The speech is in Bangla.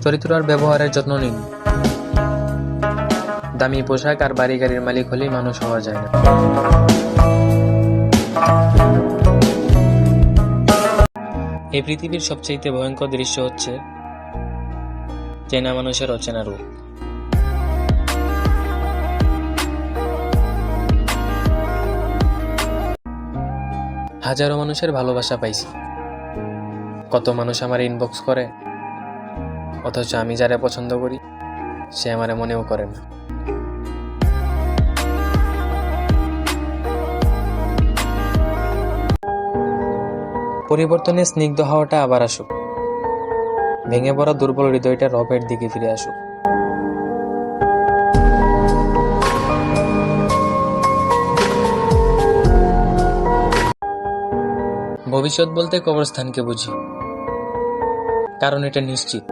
চরিত্র আর ব্যবহারের যত্ন নিন। দামি পোশাক আর বাড়ি গাড়ির মালিক হলেই মানুষ হওয়া যায় না। এই পৃথিবীর সবচেয়ে ভয়ঙ্কর দৃশ্য হচ্ছে চেনা মানুষের অচেনা রূপ। হাজারো মানুষের ভালোবাসা পাইছি, কত মানুষ আমার ইনবক্স করে, অথচ আমি যারা পছন্দ করি সে আমারে মনেও করে না। পরিবর্তনে স্নিগ্ধ হওয়াটা আবার আসুক, ভেঙে পড়া দুর্বল হৃদয়টা রবের দিকে ফিরে আসুক। ভবিষ্যৎ বলতে কবরস্থানকে বুঝি, কারণ এটা নিশ্চিত।